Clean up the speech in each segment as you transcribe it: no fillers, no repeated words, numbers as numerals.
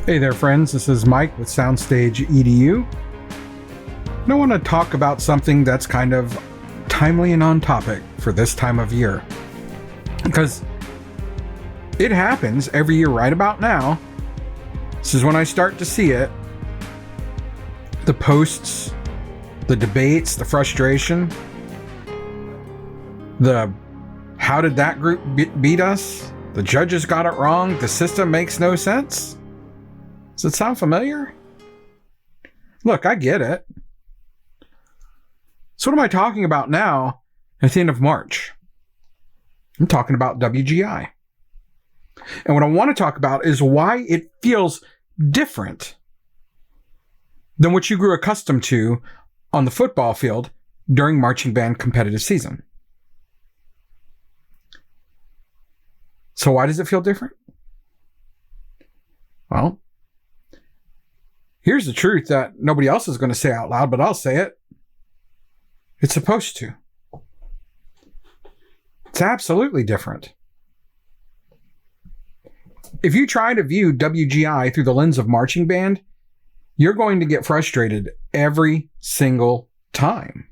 Hey there, friends. This is Mike with Soundstage EDU. And I want to talk about something that's kind of timely and on topic for this time of year. Because it happens every year right about now. This is when I start to see it. The posts, the debates, the frustration, the how did that group beat us? The judges got it wrong. The system makes no sense. Does it sound familiar? Look, I get it. So what am I talking about now at the end of March? I'm talking about WGI. And what I want to talk about is why it feels different than what you grew accustomed to on the football field during marching band competitive season. So why does it feel different? Well, here's the truth that nobody else is going to say out loud, but I'll say it. It's supposed to. It's absolutely different. If you try to view WGI through the lens of marching band, you're going to get frustrated every single time.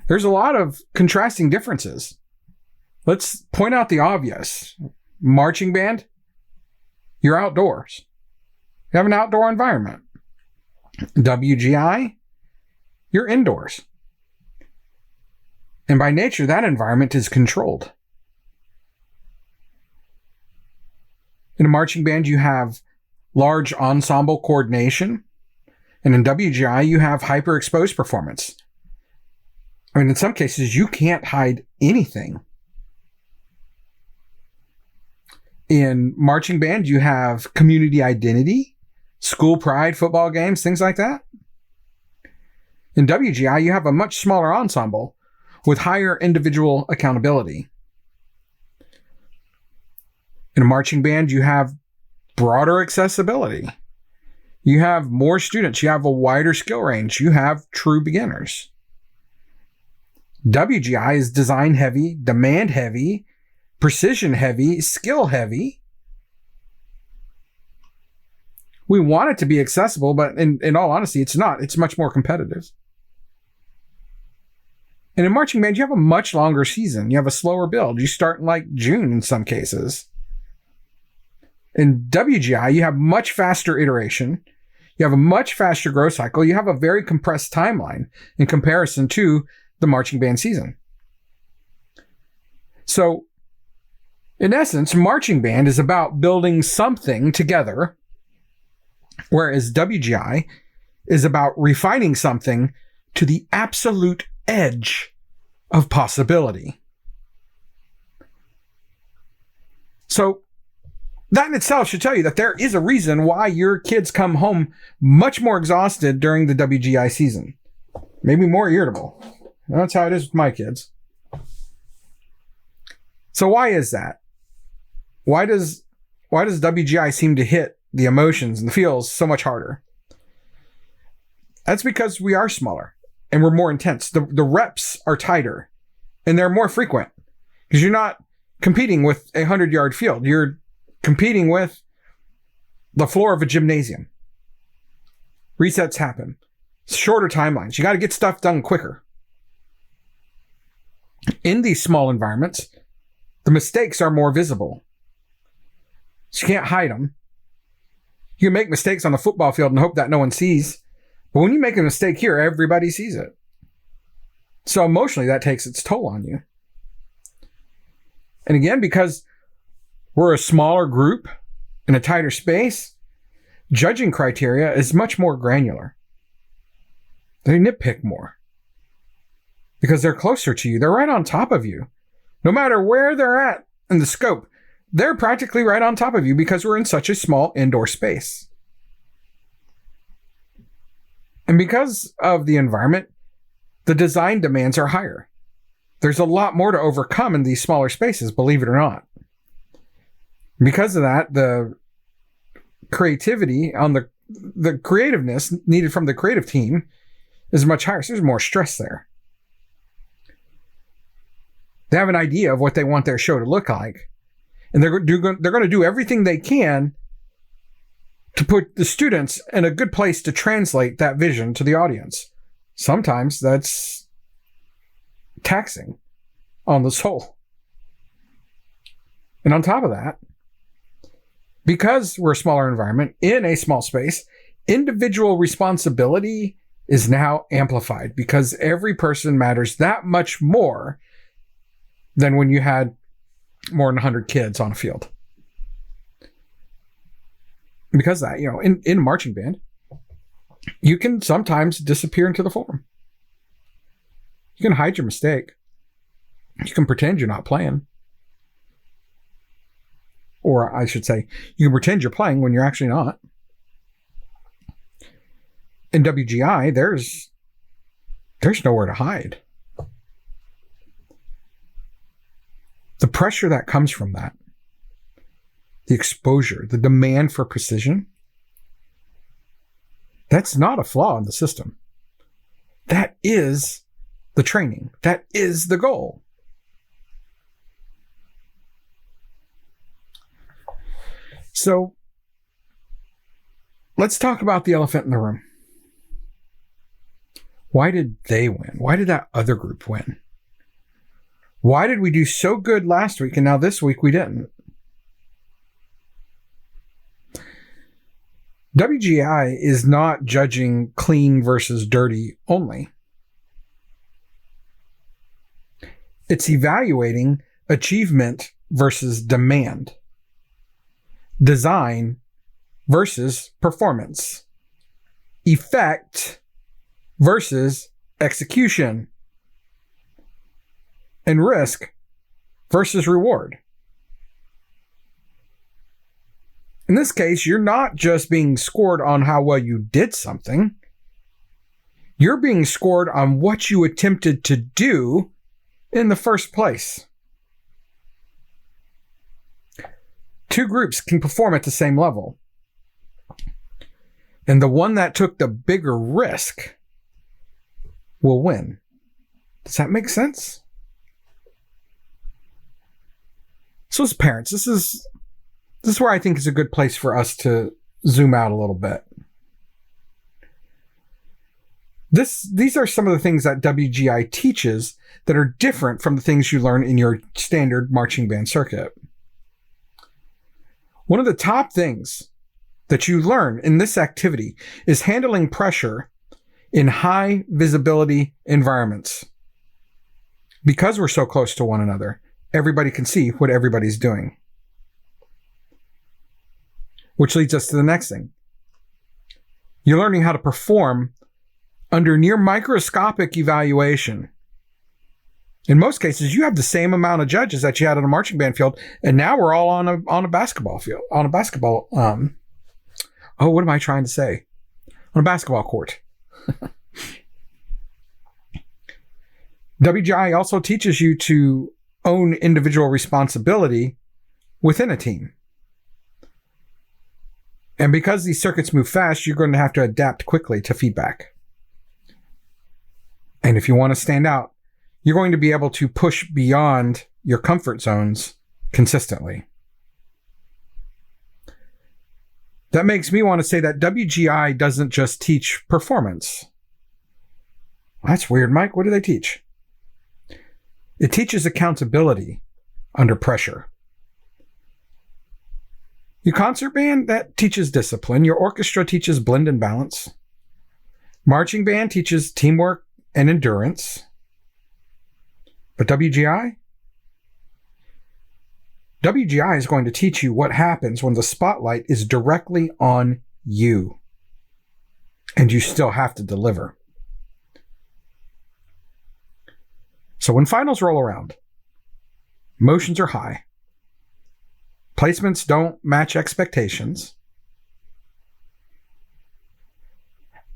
There's a lot of contrasting differences. Let's point out the obvious. Marching band, you're outdoors. You have an outdoor environment. WGI, you're indoors. And by nature, that environment is controlled. In a marching band, you have large ensemble coordination. And in WGI, you have hyper-exposed performance. I mean, in some cases, you can't hide anything. In marching band, you have community identity, school pride, football games, things like that. In WGI, you have a much smaller ensemble with higher individual accountability. In a marching band, you have broader accessibility. You have more students. You have a wider skill range. You have true beginners. WGI is design heavy, demand heavy, precision heavy, skill heavy. We want it to be accessible, but in all honesty, it's not. It's much more competitive. And in marching band, you have a much longer season. You have a slower build. You start in like June in some cases. In WGI, you have much faster iteration. You have a much faster growth cycle. You have a very compressed timeline in comparison to the marching band season. So, in essence, marching band is about building something together, whereas WGI is about refining something to the absolute edge of possibility. So, that in itself should tell you that there is a reason why your kids come home much more exhausted during the WGI season. Maybe more irritable. That's how it is with my kids. So why is that? Why does WGI seem to hit the emotions and the feels so much harder? That's because we are smaller and we're more intense. The reps are tighter and they're more frequent because you're not competing with a 100-yard field. You're competing with the floor of a gymnasium. Resets happen. Shorter timelines. You got to get stuff done quicker. In these small environments, the mistakes are more visible. So you can't hide them. You can make mistakes on the football field and hope that no one sees. But when you make a mistake here, everybody sees it. So emotionally, that takes its toll on you. And again, because we're a smaller group in a tighter space, judging criteria is much more granular. They nitpick more because they're closer to you. They're right on top of you. No matter where they're at in the scope, they're practically right on top of you because we're in such a small indoor space. And because of the environment, the design demands are higher. There's a lot more to overcome in these smaller spaces, believe it or not. Because of that, the creativity on the creativeness needed from the creative team is much higher. So there's more stress there. They have an idea of what they want their show to look like. And they're going to do everything they can to put the students in a good place to translate that vision to the audience. Sometimes that's taxing on the soul. And on top of that, because we're a smaller environment in a small space, individual responsibility is now amplified because every person matters that much more than when you had more than 100 kids on a field. Because of that, in a marching band, you can sometimes disappear into the form. You can hide your mistake. You can pretend you're not playing. Or I should say, you can pretend you're playing when you're actually not. In WGI, there's nowhere to hide. The pressure that comes from that, the exposure, the demand for precision, that's not a flaw in the system. That is the training. That is the goal. So let's talk about the elephant in the room. Why did they win? Why did that other group win? Why did we do so good last week and now this week we didn't? WGI is not judging clean versus dirty only. It's evaluating achievement versus demand, design versus performance, effect versus execution, and risk versus reward. In this case, you're not just being scored on how well you did something. You're being scored on what you attempted to do in the first place. Two groups can perform at the same level. And the one that took the bigger risk will win. Does that make sense? So as parents, this is where I think is a good place for us to zoom out a little bit. These are some of the things that WGI teaches that are different from the things you learn in your standard marching band circuit. One of the top things that you learn in this activity is handling pressure in high visibility environments. Because we're so close to one another, everybody can see what everybody's doing. Which leads us to the next thing. You're learning how to perform under near microscopic evaluation. In most cases, you have the same amount of judges that you had on a marching band field, and now we're all on a basketball field, on a basketball, what am I trying to say? On a basketball court. WGI also teaches you to own individual responsibility within a team. And because these circuits move fast, you're going to have to adapt quickly to feedback. And if you want to stand out, you're going to be able to push beyond your comfort zones consistently. That makes me want to say that WGI doesn't just teach performance. That's weird, Mike. What do they teach? It teaches accountability under pressure. Your concert band, that teaches discipline. Your orchestra teaches blend and balance. Marching band teaches teamwork and endurance. But WGI? WGI is going to teach you what happens when the spotlight is directly on you. And you still have to deliver. So when finals roll around, emotions are high. Placements don't match expectations.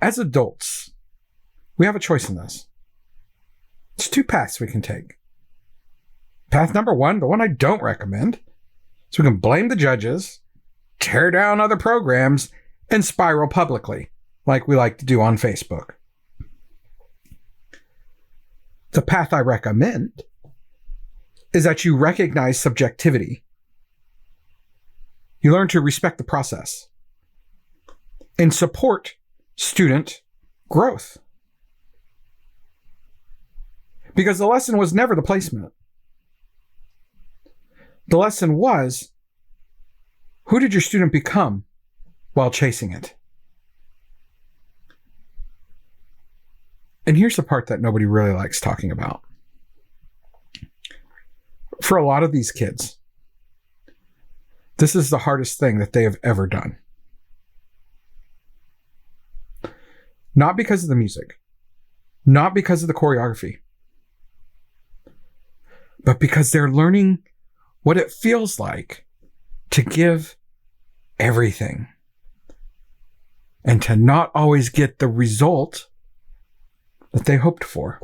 As adults, we have a choice in this. It's two paths we can take. Path number one, the one I don't recommend, so we can blame the judges, tear down other programs, and spiral publicly, like we like to do on Facebook. The path I recommend is that you recognize subjectivity You learn to respect the process and support student growth. Because the lesson was never the placement. The lesson was, who did your student become while chasing it? And here's the part that nobody really likes talking about. For a lot of these kids, this is the hardest thing that they have ever done. Not because of the music, not because of the choreography, but because they're learning what it feels like to give everything and to not always get the result that they hoped for.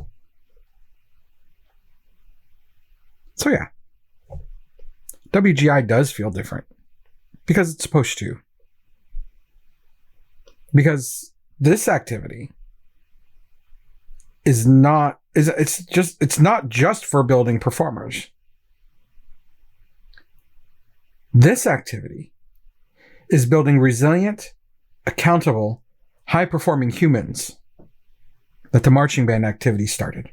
So yeah, WGI does feel different because it's supposed to. Because this activity it's not just for building performers. This activity is building resilient, accountable, high-performing humans that the marching band activity started.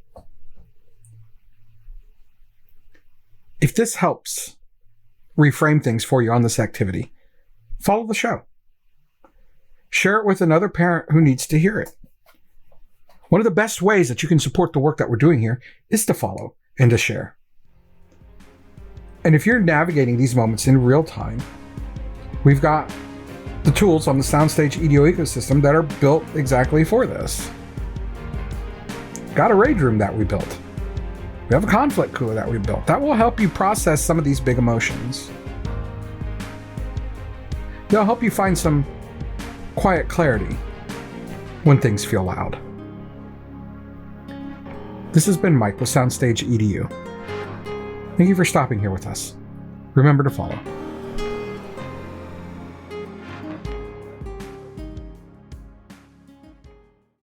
If this helps reframe things for you on this activity, follow the show. Share it with another parent who needs to hear it. One of the best ways that you can support the work that we're doing here is to follow and to share. And if you're navigating these moments in real time, we've got the tools on the Soundstage EDO ecosystem that are built exactly for this. Got a rage room that we built. We have a conflict cooler that we built. That will help you process some of these big emotions. They'll help you find some quiet clarity when things feel loud. This has been Mike with Soundstage EDU. Thank you for stopping here with us. Remember to follow.